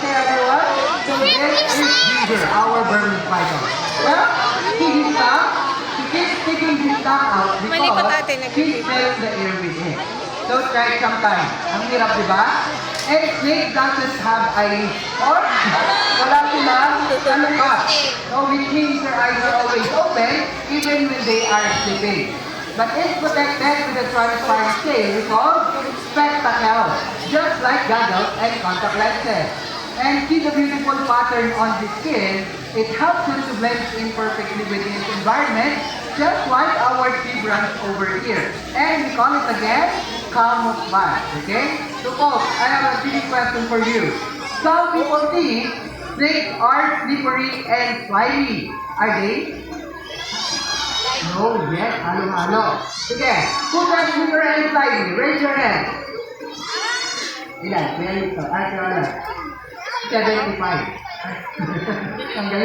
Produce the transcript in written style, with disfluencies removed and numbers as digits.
Okay, everyone? So this is Ginger, our Burmese python. Well, he keeps sticking his tongue out because he fills the air with it. So try it sometime. Ang hirap, di ba? And snake doesn't have eyes. Or, wala silang talukat. So which means their eyes are always open even when they are sleeping. But it's protected with a transparent scale called spectacles, just like goggles and contact lenses. And see the beautiful pattern on the skin, it helps it to blend in perfectly with its environment, just like our zebras over here. And we call it again, camouflage, okay? So folks, I have a silly question for you. Some people think snakes are slippery and slimy. Are they? No, yes, halo-halo. Sige, who can slippery and slimy? Raise your hand. Ilan? Kaya ito. Ay, kaya 75. Ang galing.